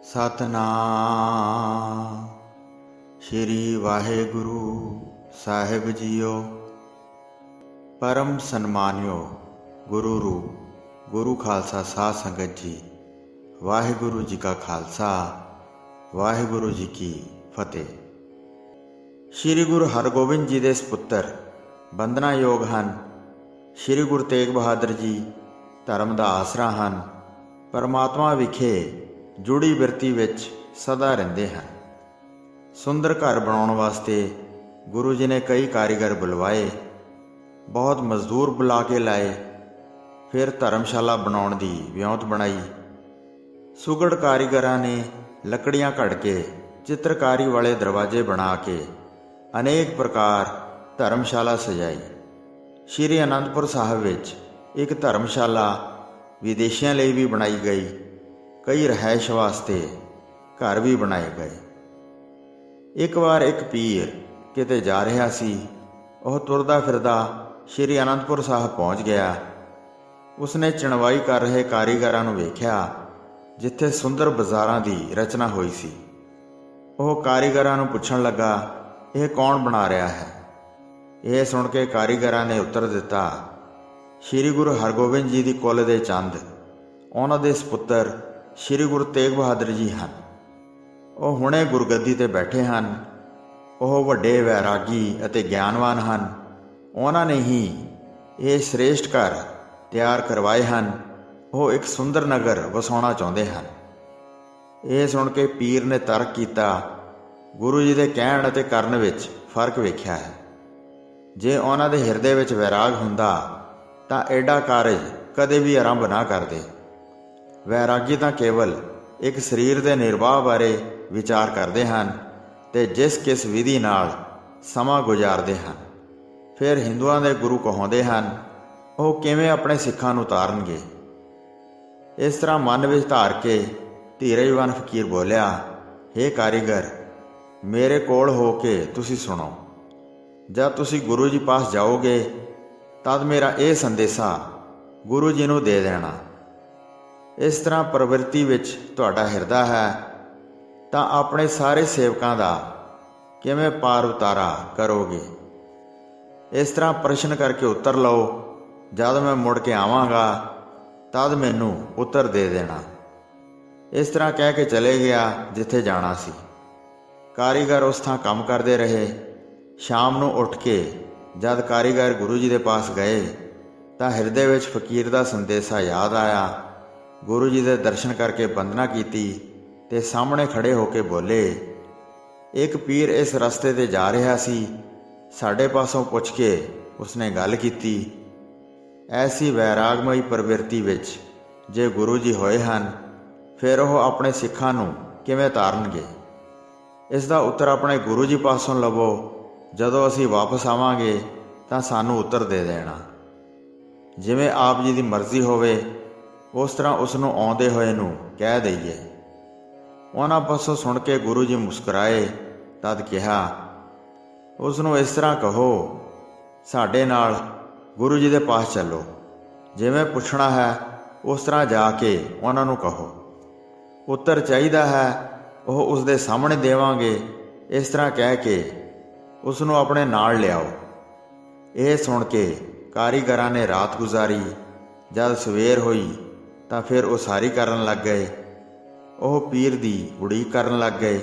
सतनाम श्री वाहेगुरु साहिब जीओ। परम सन्मानियो गुरु रूप गुरु खालसा साध संगत जी, वाहिगुरु जी का खालसा वाहिगुरु जी की फतेह। श्री गुरु हरगोबिंद जी के सपुत्र वंदना योग हैं। श्री गुरु तेग बहादुर जी धर्म का आसरा हैं। परमात्मा विखे जुड़ी बिरती विच सदा रहिंदे हैं। सुंदर घर बनाने वास्ते गुरु जी ने कई कारीगर बुलवाए, बहुत मजदूर बुला के लाए, फिर धर्मशाला बनाने की विਉਂਤ बनाई। सुगड़ कारीगरां ने लकड़ियां घड़ के चित्रकारी वाले दरवाजे बना के अनेक प्रकार धर्मशाला सजाई। श्री आनंदपुर साहिब विच एक धर्मशाला विदेशियों लिए भी बनाई गई। कई रहायश वास्ते घर भी बनाए गए। एक बार एक पीर किते जा रहा सी। वह तुरदा फिरदा श्री आनंदपुर साहिब पहुँच गया। उसने चणवाई कर रहे कारीगरां नूं वेख्या जिथे सुंदर बाजारां दी रचना हुई सी। वह कारीगरां नूं पुछण लगा, यह कौन बना रहा है? यह सुन के कारीगरां ने उत्तर दिता, श्री गुरु हरगोबिंद जी की कुल दे चंद, उन्हां दे सपुत्र श्री गुरु तेग बहादुर जी हैं। वह हुणे गुरगद्दी ते बैठे हैं। वह वड्डे वैरागी अते ज्ञानवान हैं। उन्हां ने ही ये श्रेष्ठ घर तैयार करवाए हैं। वह एक सुंदर नगर वसाउणा चाहुंदे हैं। यह सुन के पीर ने तर्क किया, गुरु जी के कहण अते करन विच फर्क वेख्या है। जे उन्हां दे हिरदे विच वैराग हुंदा तां एडा कारज कदे भी आरंभ ना करदे। वैरागी तां केवल एक शरीर के निर्वाह बारे विचार करते हैं ते जिस किस विधि नाल समा गुजारते हैं। फिर हिंदुओं के गुरु कहाते हैं वो किवें अपने सिखां नूं तारनगे। इस तरह मन विच धार के धीरजवान फकीर बोलिया, हे कारीगर, मेरे कोल हो के तुसी सुनो। जब तुसी गुरु जी पास जाओगे तद मेरा यह संदेशा गुरु जी नूं दे देना। इस तरह प्रवृत्ति विच तुहाडा हिरदा है तां अपने सारे सेवकां दा किवें पार उतारा करोगे। इस तरह प्रश्न करके उत्तर लो। जद मैं मुड़ के आवांगा तद मैनू उत्तर दे देना। इस तरह कह के चले गया जिथे जाना सी। कारीगर उस थां काम करते रहे। शाम नूं उठ के जद कारीगर गुरु जी के पास गए तां हिरदे विच फकीर का संदेशा याद आया। गुरु जी के दर्शन करके वंदना की ते सामने खड़े होके बोले, एक पीर इस रस्ते ते जा रहा सी, साडे पासों पुछ के उसने गल की। ऐसी वैरागमई प्रवृत्ति विच जे गुरु जी होए हैं फिर वह अपने सिखां नूं किवें तारनगे। इसका उत्तर अपने गुरु जी पासों लवो। जदों असीं वापस आवांगे तां सानूं उत्तर दे देना। जिवें आप जी की मर्जी होवे उस तरह उसनूं आउंदे होए नूं कह दईए। उन्हां पासों सुन के गुरु जी मुस्कुराए। तद कहा, उसनूं इस तरह कहो, साडे नाल गुरु जी के पास चलो। जिवें पुछना है उस तरह जाके उन्हां नूं कहो। उत्तर चाहिदा है वह उसदे सामने देवांगे। इस तरह कह के उसनूं अपने नाल लियाओ। यह सुन के कारीगरां ने रात गुजारी। जद सवेर हुई तां फिर उसारी करन लग गए। वह पीर दी उड़ीक करन लग गए।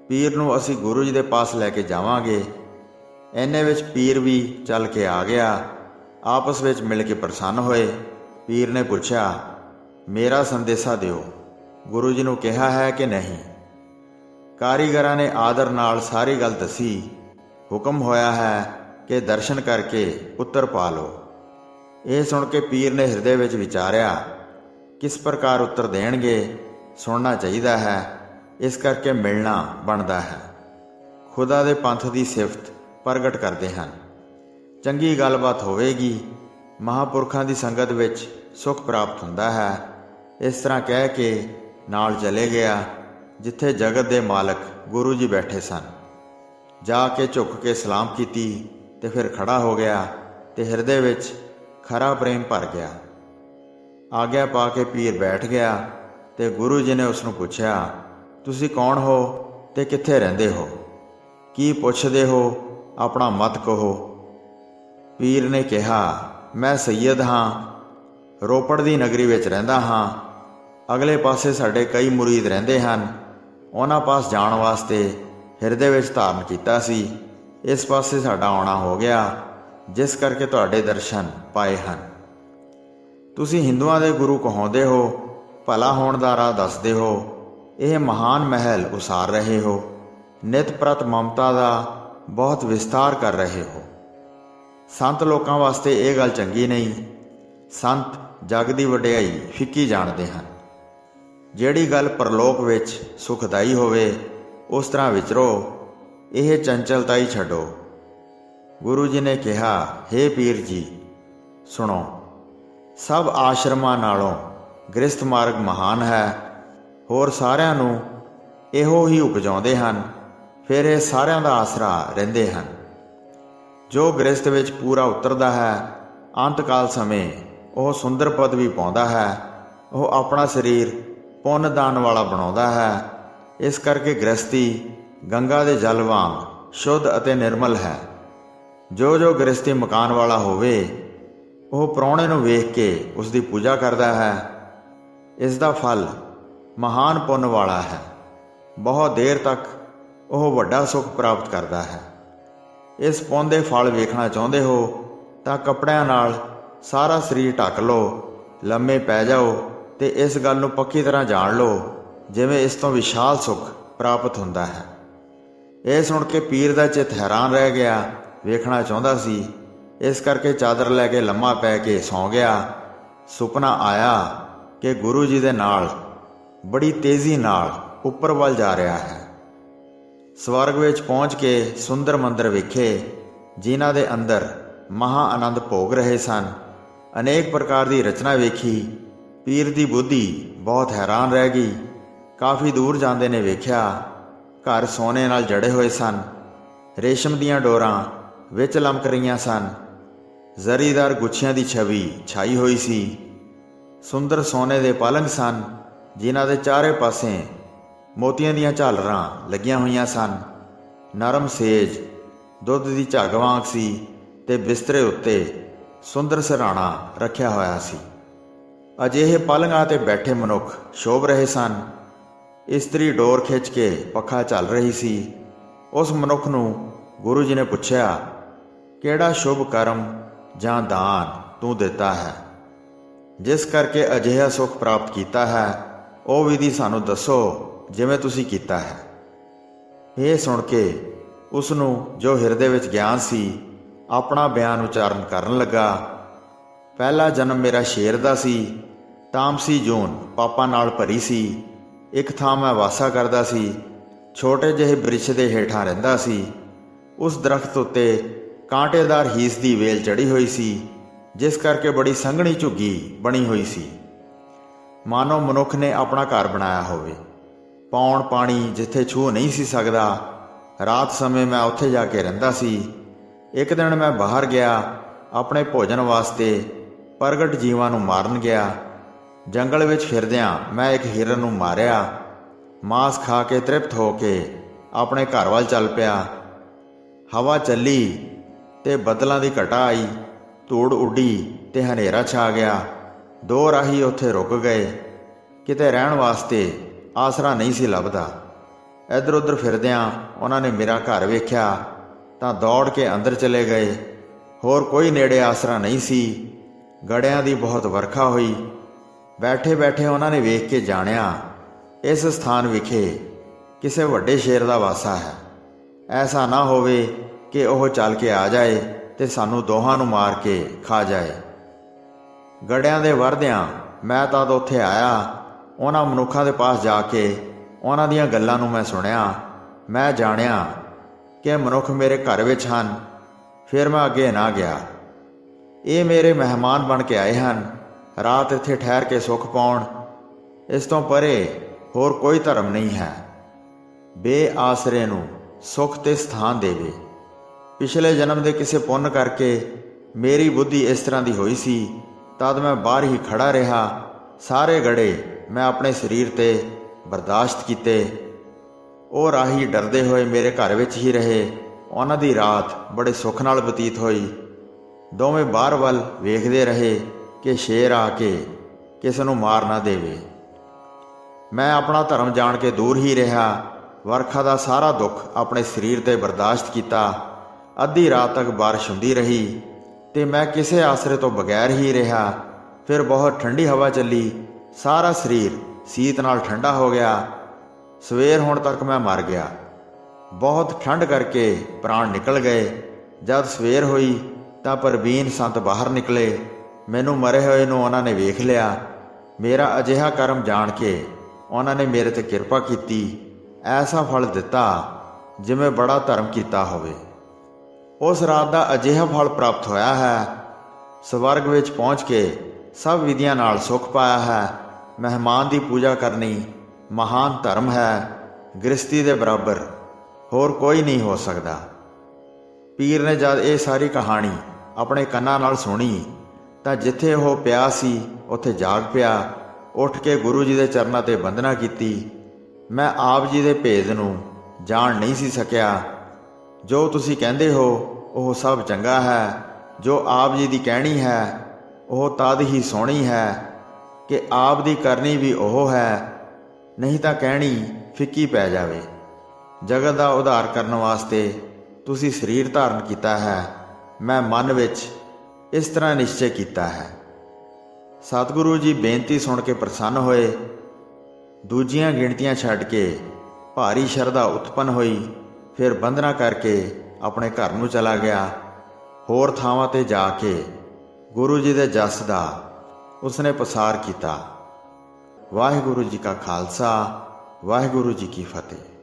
पीर नूं असीं गुरु जी के पास लैके जावांगे। इन्ने विच पीर भी चल के आ गया। आपस विच मिल के प्रसन्न होए। पीर ने पूछा, मेरा संदेशा दिओ, गुरु जी नूं कहा है कि नहीं? कारीगरां ने आदर नाल सारी गल दसी। हुक्म होया है कि दर्शन करके उत्तर पा लो। यह सुन के पीर ने हिरदे विच विचारिया, किस प्रकार उत्तर देणगे, सुनना चाहिए है, इस करके मिलना बनता है। खुदा दे पंथ की सिफत प्रगट करते हैं। चंगी गलबात होवेगी। महापुरखों की संगत विच सुख प्राप्त होंदा है। इस तरह कह के नाल चले गया जिथे जगत के मालक गुरु जी बैठे सन। जाके झुक के सलाम की ते फिर खड़ा हो गया ते हिरदे विच खरा प्रेम भर गया। आग्या पा के पीर बैठ गया तो गुरु जी ने उसनों पूछया, ਤੁਸੀਂ ਕੌਣ ਹੋ ਤੇ ਕਿੱਥੇ ਰਹਿੰਦੇ ਹੋ? ਕੀ ਪੁੱਛਦੇ ਹੋ? ਆਪਣਾ ਮਤ ਕਹੋ। ਪੀਰ ਨੇ ਕਿਹਾ, ਮੈਂ ਸੈਯਦ ਹਾਂ, ਰੋਪੜ ਦੀ ਨਗਰੀ ਵਿੱਚ ਰਹਿੰਦਾ ਹਾਂ। ਅਗਲੇ ਪਾਸੇ ਸਾਡੇ ਕਈ ਮੁਰੀਦ ਰਹਿੰਦੇ ਹਨ। ਉਹਨਾਂ ਪਾਸ ਜਾਣ ਵਾਸਤੇ ਹਿਰਦੇ ਵਿੱਚ ਧਾਰਨ ਕੀਤਾ ਸੀ। ਇਸ ਪਾਸੇ ਸਾਡਾ ਆਉਣਾ ਹੋ ਗਿਆ, ਜਿਸ ਕਰਕੇ ਤੁਹਾਡੇ ਦਰਸ਼ਨ ਪਾਏ ਹਨ। ਤੁਸੀਂ ਹਿੰਦੂਆਂ ਦੇ ਗੁਰੂ ਕਹਾਉਂਦੇ ਹੋ, ਭਲਾ ਹੋਣ ਦਾ ਰਾਹ ਦੱਸਦੇ ਹੋ, ਇਹ ਮਹਾਨ ਮਹਿਲ ਉਸਾਰ ਰਹੇ ਹੋ, ਨਿਤ ਪ੍ਰਤ ਮਮਤਾ ਦਾ ਬਹੁਤ ਵਿਸਤਾਰ ਕਰ ਰਹੇ ਹੋ। ਸੰਤ ਲੋਕਾਂ ਵਾਸਤੇ ਇਹ ਗੱਲ ਚੰਗੀ ਨਹੀਂ। ਸੰਤ ਜਗ ਦੀ ਵਡਿਆਈ ਫਿੱਕੀ ਜਾਣਦੇ ਹਨ। ਜਿਹੜੀ ਗੱਲ ਪਰਲੋਕ ਵਿੱਚ ਸੁਖਦਾਈ ਹੋਵੇ ਉਸ ਤਰ੍ਹਾਂ ਵਿਚਰੋ, ਇਹ ਚੰਚਲਤਾ ਹੀ ਛੱਡੋ। ਗੁਰੂ ਜੀ ਨੇ ਕਿਹਾ, ਹੇ ਪੀਰ ਜੀ ਸੁਣੋ, ਸਭ ਆਸ਼ਰਮਾਂ ਨਾਲੋਂ ਗ੍ਰਸਥ ਮਾਰਗ ਮਹਾਨ ਹੈ। ਹੋਰ ਸਾਰਿਆਂ ਨੂੰ ਇਹੋ ਹੀ ਉਪਜਾਉਂਦੇ ਹਨ, ਫਿਰ ਇਹ ਸਾਰਿਆਂ ਦਾ ਆਸਰਾ ਰਹਿੰਦੇ ਹਨ। ਜੋ ਗ੍ਰਸਥ ਵਿੱਚ ਪੂਰਾ ਉਤਰਦਾ ਹੈ, ਅੰਤਕਾਲ ਸਮੇਂ ਉਹ ਸੁੰਦਰ ਪਦਵੀ ਪਾਉਂਦਾ ਹੈ। ਉਹ ਆਪਣਾ ਸਰੀਰ ਪੁੰਨ ਦਾਨ ਵਾਲਾ ਬਣਾਉਂਦਾ ਹੈ। ਇਸ ਕਰਕੇ ਗ੍ਰਸਤੀ ਗੰਗਾ ਦੇ ਜਲ ਵਾਂਗ ਸ਼ੁੱਧ ਅਤੇ ਨਿਰਮਲ ਹੈ। ਜੋ ਜੋ ਗ੍ਰਸਤੀ ਮਕਾਨ ਵਾਲਾ ਹੋਵੇ, ਉਹ ਪ੍ਰਾਹੁਣੇ ਨੂੰ ਵੇਖ ਕੇ ਉਸ ਦੀ ਪੂਜਾ ਕਰਦਾ ਹੈ। ਇਸ ਦਾ ਫਲ ਮਹਾਨ ਪੁੰਨ ਵਾਲਾ ਹੈ। ਬਹੁਤ ਦੇਰ ਤੱਕ ਉਹ ਵੱਡਾ ਸੁੱਖ ਪ੍ਰਾਪਤ ਕਰਦਾ ਹੈ। ਇਸ ਪੁੰਨ ਦੇ ਫਲ ਵੇਖਣਾ ਚਾਹੁੰਦੇ ਹੋ ਤਾਂ ਕੱਪੜਿਆਂ ਨਾਲ ਸਾਰਾ ਸਰੀਰ ਢੱਕ ਲਓ, ਲੰਮੇ ਪੈ ਜਾਓ ਤੇ ਇਸ ਗੱਲ ਨੂੰ ਪੱਕੀ ਤਰ੍ਹਾਂ ਜਾਣ ਲਓ, ਜਿਵੇਂ ਇਸ ਤੋਂ ਵਿਸ਼ਾਲ ਸੁੱਖ ਪ੍ਰਾਪਤ ਹੁੰਦਾ ਹੈ। ਇਹ ਸੁਣ ਕੇ ਪੀਰ ਦਾ ਚਿੱਤ ਹੈਰਾਨ ਰਹਿ ਗਿਆ, ਵੇਖਣਾ ਚਾਹੁੰਦਾ ਸੀ। ਇਸ ਕਰਕੇ ਚਾਦਰ ਲੈ ਕੇ ਲੰਮਾ ਪੈ ਕੇ ਸੌਂ ਗਿਆ। ਸੁਪਨਾ ਆਇਆ ਕਿ ਗੁਰੂ ਜੀ ਦੇ ਨਾਲ ਬੜੀ ਤੇਜ਼ੀ ਨਾਲ ਉੱਪਰ ਵੱਲ ਜਾ ਰਿਹਾ ਹੈ। ਸਵਰਗ ਵਿੱਚ ਪਹੁੰਚ ਕੇ ਸੁੰਦਰ ਮੰਦਰ ਵੇਖੇ, ਜਿਨ੍ਹਾਂ ਦੇ ਅੰਦਰ ਮਹਾ ਆਨੰਦ ਭੋਗ ਰਹੇ ਸਨ। ਅਨੇਕ ਪ੍ਰਕਾਰ ਦੀ ਰਚਨਾ ਵੇਖੀ। ਪੀਰ ਦੀ ਬੁੱਧੀ ਬਹੁਤ ਹੈਰਾਨ ਰਹਿ ਗਈ। ਕਾਫੀ ਦੂਰ ਜਾਂਦੇ ਨੇ ਵੇਖਿਆ, ਘਰ ਸੋਨੇ ਨਾਲ ਜੜੇ ਹੋਏ ਸਨ। ਰੇਸ਼ਮ ਦੀਆਂ ਡੋਰਾਂ ਵਿੱਚ ਲਮਕ ਰਹੀਆਂ ਸਨ। ਜ਼ਰੀਦਾਰ ਗੁੱਛੀਆਂ ਦੀ ਛਵੀ ਛਾਈ ਹੋਈ ਸੀ। ਸੁੰਦਰ ਸੋਨੇ ਦੇ ਪਲੰਗ ਸਨ, ਜਿਨ੍ਹਾਂ ਦੇ ਚਾਰੇ ਪਾਸੇ ਮੋਤੀਆਂ ਦੀਆਂ ਝਾਲਰਾਂ ਲੱਗੀਆਂ ਹੋਈਆਂ ਸਨ। ਨਰਮ ਸੇਜ ਦੁੱਧ ਦੀ ਝੱਗ ਵਾਂਗ ਸੀ ਤੇ ਬਿਸਤਰੇ ਉੱਤੇ ਸੁੰਦਰ ਸਿਰਹਾਣਾ ਰੱਖਿਆ ਹੋਇਆ ਸੀ। ਅਜਿਹੇ ਪਲੰਗਾਂ 'ਤੇ ਬੈਠੇ ਮਨੁੱਖ ਸ਼ੋਭ ਰਹੇ ਸਨ। ਇਸਤਰੀ ਡੋਰ ਖਿੱਚ ਕੇ ਪੱਖਾ ਚੱਲ ਰਹੀ ਸੀ। ਉਸ ਮਨੁੱਖ ਨੂੰ ਗੁਰੂ ਜੀ ਨੇ ਪੁੱਛਿਆ, ਕਿਹੜਾ ਸ਼ੁਭ ਕਰਮ ਜਾਂ ਦਾਨ ਤੂੰ ਦਿੱਤਾ ਹੈ, ਜਿਸ ਕਰਕੇ ਅਜਿਹਾ ਸੁੱਖ ਪ੍ਰਾਪਤ ਕੀਤਾ ਹੈ? ਉਹ ਵਿਧੀ ਸਾਨੂੰ ਦੱਸੋ, ਜਿਵੇਂ ਤੁਸੀਂ ਕੀਤਾ ਹੈ। ਇਹ ਸੁਣ ਕੇ ਉਸ ਨੂੰ ਜੋ ਹਿਰਦੇ ਵਿੱਚ ਗਿਆਨ ਸੀ, ਆਪਣਾ ਬਿਆਨ ਉਚਾਰਨ ਕਰਨ ਲੱਗਾ। ਪਹਿਲਾ ਜਨਮ ਮੇਰਾ ਸ਼ੇਰ ਦਾ ਸੀ। ਤਾਮਸੀ ਜੂਨ ਪਾਪਾਂ ਨਾਲ ਭਰੀ ਸੀ। ਇੱਕ ਥਾਂ ਮੈਂ ਵਾਸਾ ਕਰਦਾ ਸੀ। ਛੋਟੇ ਜਿਹੇ ਬ੍ਰਿਛ ਦੇ ਹੇਠਾਂ ਰਹਿੰਦਾ ਸੀ। ਉਸ ਦਰਖਤ ਉੱਤੇ ਕਾਂਟੇਦਾਰ ਹੀਸ ਦੀ ਵੇਲ ਚੜ੍ਹੀ ਹੋਈ ਸੀ, ਜਿਸ ਕਰਕੇ ਬੜੀ ਸੰਘਣੀ ਝੁੱਗੀ ਬਣੀ ਹੋਈ ਸੀ, ਮਾਨੋ ਮਨੁੱਖ ਨੇ ਆਪਣਾ ਘਰ ਬਣਾਇਆ ਹੋਵੇ। ਪੌਣ ਪਾਣੀ ਜਿੱਥੇ ਛੂਹ ਨਹੀਂ ਸੀ ਸਕਦਾ। ਰਾਤ ਸਮੇਂ ਮੈਂ ਉੱਥੇ ਜਾ ਕੇ ਰਹਿੰਦਾ ਸੀ। ਇੱਕ ਦਿਨ ਮੈਂ ਬਾਹਰ ਗਿਆ, ਆਪਣੇ ਭੋਜਨ ਵਾਸਤੇ ਪ੍ਰਗਟ ਜੀਵਾਂ ਨੂੰ ਮਾਰਨ ਗਿਆ। ਜੰਗਲ ਵਿੱਚ ਫਿਰਦਿਆਂ ਮੈਂ ਇੱਕ ਹਿਰਨ ਨੂੰ ਮਾਰਿਆ। ਮਾਂਸ ਖਾ ਕੇ ਤ੍ਰਿਪਤ ਹੋ ਕੇ ਆਪਣੇ ਘਰ ਵੱਲ ਚੱਲ ਪਿਆ। ਹਵਾ ਚੱਲੀ ਤੇ ਬੱਦਲਾਂ ਦੀ ਘਟਾ ਆਈ। ਧੂੜ ਉੱਡੀ ਤੇ ਹਨੇਰਾ ਛਾ ਗਿਆ। ਦੋ ਰਾਹੀ ਉੱਥੇ ਰੁਕ ਗਏ। ਕਿਤੇ ਰਹਿਣ ਵਾਸਤੇ ਆਸਰਾ ਨਹੀਂ ਸੀ ਲੱਭਦਾ। ਇੱਧਰ ਉੱਧਰ ਫਿਰਦਿਆਂ ਉਹਨਾਂ ਨੇ ਮੇਰਾ ਘਰ ਵੇਖਿਆ ਤਾਂ ਦੌੜ ਕੇ ਅੰਦਰ ਚਲੇ ਗਏ। ਹੋਰ ਕੋਈ ਨੇੜੇ ਆਸਰਾ ਨਹੀਂ ਸੀ। ਗੜਿਆਂ ਦੀ ਬਹੁਤ ਵਰਖਾ ਹੋਈ। ਬੈਠੇ ਬੈਠੇ ਉਹਨਾਂ ਨੇ ਵੇਖ ਕੇ ਜਾਣਿਆ, ਇਸ ਸਥਾਨ ਵਿਖੇ ਕਿਸੇ ਵੱਡੇ ਸ਼ੇਰ ਦਾ ਵਾਸਾ ਹੈ। ਐਸਾ ਨਾ ਹੋਵੇ ਕਿ ਉਹ ਚੱਲ ਕੇ ਆ ਜਾਏ ਤੇ ਸਾਨੂੰ ਦੋਹਾਂ ਨੂੰ ਮਾਰ ਕੇ ਖਾ ਜਾਏ। ਗੜਿਆਂ ਦੇ ਵਰਦਿਆਂ ਮੈਂ ਤਦ ਉੱਥੇ ਆਇਆ। ਉਹਨਾਂ ਮਨੁੱਖਾਂ ਦੇ ਪਾਸ ਜਾ ਕੇ ਉਹਨਾਂ ਦੀਆਂ ਗੱਲਾਂ ਨੂੰ ਮੈਂ ਸੁਣਿਆ। ਮੈਂ ਜਾਣਿਆ ਕਿ ਮਨੁੱਖ ਮੇਰੇ ਘਰ ਵਿੱਚ ਹਨ। ਫਿਰ ਮੈਂ ਅੱਗੇ ਨਾ ਗਿਆ। ਇਹ ਮੇਰੇ ਮਹਿਮਾਨ ਬਣ ਕੇ ਆਏ ਹਨ, ਰਾਤ ਇੱਥੇ ਠਹਿਰ ਕੇ ਸੁੱਖ ਪਾਉਣ। ਇਸ ਤੋਂ ਪਰੇ ਹੋਰ ਕੋਈ ਧਰਮ ਨਹੀਂ ਹੈ। ਬੇਆਸਰੇ ਨੂੰ ਸੁੱਖ ਤੇ ਸਥਾਨ ਦੇਵੇ। ਪਿਛਲੇ ਜਨਮ ਦੇ ਕਿਸੇ ਪੁੰਨ ਕਰਕੇ ਮੇਰੀ ਬੁੱਧੀ ਇਸ ਤਰ੍ਹਾਂ ਦੀ ਹੋਈ ਸੀ। ਤਦ ਮੈਂ ਬਾਹਰ ਹੀ ਖੜਾ ਰਿਹਾ। ਸਾਰੇ ਗੜੇ ਮੈਂ ਆਪਣੇ ਸਰੀਰ 'ਤੇ ਬਰਦਾਸ਼ਤ ਕੀਤੇ। ਉਹ ਰਾਹੀ ਡਰਦੇ ਹੋਏ ਮੇਰੇ ਘਰ ਵਿੱਚ ਹੀ ਰਹੇ। ਉਹਨਾਂ ਦੀ ਰਾਤ ਬੜੇ ਸੁੱਖ ਨਾਲ ਬਤੀਤ ਹੋਈ। ਦੋਵੇਂ ਬਾਹਰ ਵੱਲ ਵੇਖਦੇ ਰਹੇ ਕਿ ਸ਼ੇਰ ਆ ਕੇ ਕਿਸ ਨੂੰ ਮਾਰ ਨਾ ਦੇਵੇ। ਮੈਂ ਆਪਣਾ ਧਰਮ ਜਾਣ ਕੇ ਦੂਰ ਹੀ ਰਿਹਾ। ਵਰਖਾ ਦਾ ਸਾਰਾ ਦੁੱਖ ਆਪਣੇ ਸਰੀਰ 'ਤੇ ਬਰਦਾਸ਼ਤ ਕੀਤਾ। ਅੱਧੀ ਰਾਤ ਤੱਕ ਬਾਰਿਸ਼ ਹੁੰਦੀ ਰਹੀ ਤੇ ਮੈਂ ਕਿਸੇ ਆਸਰੇ ਤੋਂ ਬਗੈਰ ਹੀ ਰਿਹਾ। ਫਿਰ ਬਹੁਤ ਠੰਡੀ ਹਵਾ ਚੱਲੀ। ਸਾਰਾ ਸਰੀਰ ਸੀਤ ਨਾਲ ਠੰਡਾ ਹੋ ਗਿਆ। ਸਵੇਰ ਹੋਣ ਤੱਕ ਮੈਂ ਮਰ ਗਿਆ। ਬਹੁਤ ਠੰਡ ਕਰਕੇ ਪ੍ਰਾਣ ਨਿਕਲ ਗਏ। ਜਦ ਸਵੇਰ ਹੋਈ ਤਾਂ ਪ੍ਰਵੀਨ ਸੰਤ ਬਾਹਰ ਨਿਕਲੇ। ਮੈਨੂੰ ਮਰੇ ਹੋਏ ਨੂੰ ਉਹਨਾਂ ਨੇ ਵੇਖ ਲਿਆ। ਮੇਰਾ ਅਜਿਹਾ ਕਰਮ ਜਾਣ ਕੇ ਉਹਨਾਂ ਨੇ ਮੇਰੇ 'ਤੇ ਕਿਰਪਾ ਕੀਤੀ। ਐਸਾ ਫਲ ਦਿੱਤਾ ਜਿਵੇਂ ਬੜਾ ਧਰਮ ਕੀਤਾ ਹੋਵੇ। ਉਸ ਰਾਤ ਦਾ ਅਜਿਹਾ ਫਲ ਪ੍ਰਾਪਤ ਹੋਇਆ ਹੈ। ਸਵਰਗ ਵਿੱਚ ਪਹੁੰਚ ਕੇ ਸਭ ਵਿਧੀਆਂ ਨਾਲ ਸੁੱਖ ਪਾਇਆ ਹੈ। ਮਹਿਮਾਨ ਦੀ ਪੂਜਾ ਕਰਨੀ ਮਹਾਨ ਧਰਮ ਹੈ। ਗ੍ਰਸਤੀ ਦੇ ਬਰਾਬਰ ਹੋਰ ਕੋਈ ਨਹੀਂ ਹੋ ਸਕਦਾ। ਪੀਰ ਨੇ ਜਦ ਇਹ ਸਾਰੀ ਕਹਾਣੀ ਆਪਣੇ ਕੰਨਾਂ ਨਾਲ ਸੁਣੀ ਤਾਂ ਜਿੱਥੇ ਉਹ ਪਿਆ ਸੀ ਉੱਥੇ ਜਾਗ ਪਿਆ। ਉੱਠ ਕੇ ਗੁਰੂ ਜੀ ਦੇ ਚਰਨਾਂ 'ਤੇ ਬੰਦਨਾ ਕੀਤੀ। ਮੈਂ ਆਪ ਜੀ ਦੇ ਭੇਦ ਨੂੰ ਜਾਣ ਨਹੀਂ ਸੀ ਸਕਿਆ। ਜੋ ਤੁਸੀਂ ਕਹਿੰਦੇ ਹੋ ਉਹ ਸਭ ਚੰਗਾ ਹੈ। ਜੋ ਆਪ ਜੀ ਦੀ ਕਹਿਣੀ ਹੈ ਉਹ ਤਦ ਹੀ ਸੋਹਣੀ ਹੈ ਕਿ ਆਪ ਦੀ ਕਰਨੀ ਵੀ ਉਹ ਹੈ, ਨਹੀਂ ਤਾਂ ਕਹਿਣੀ ਫਿੱਕੀ ਪੈ ਜਾਵੇ। ਜਗਤ ਦਾ ਉਧਾਰ ਕਰਨ ਵਾਸਤੇ ਤੁਸੀਂ ਸਰੀਰ ਧਾਰਨ ਕੀਤਾ ਹੈ। ਮੈਂ ਮਨ ਵਿੱਚ ਇਸ ਤਰ੍ਹਾਂ ਨਿਸ਼ਚੈ ਕੀਤਾ ਹੈ। ਸਤਿਗੁਰੂ ਜੀ ਬੇਨਤੀ ਸੁਣ ਕੇ ਪ੍ਰਸੰਨ ਹੋਏ। ਦੂਜੀਆਂ ਗਿਣਤੀਆਂ ਛੱਡ ਕੇ ਭਾਰੀ ਸ਼ਰਧਾ ਉਤਪੰਨ ਹੋਈ। ਫਿਰ ਬੰਦਨਾ ਕਰਕੇ ਆਪਣੇ ਘਰ ਨੂੰ ਚਲਾ ਗਿਆ। ਹੋਰ ਥਾਵਾਂ 'ਤੇ ਜਾ ਕੇ ਗੁਰੂ ਜੀ ਦੇ ਜਸ ਦਾ ਉਸਨੇ ਪ੍ਰਸਾਰ ਕੀਤਾ। ਵਾਹਿਗੁਰੂ ਜੀ ਕਾ ਖਾਲਸਾ, ਵਾਹਿਗੁਰੂ ਜੀ ਕੀ ਫਤਿਹ।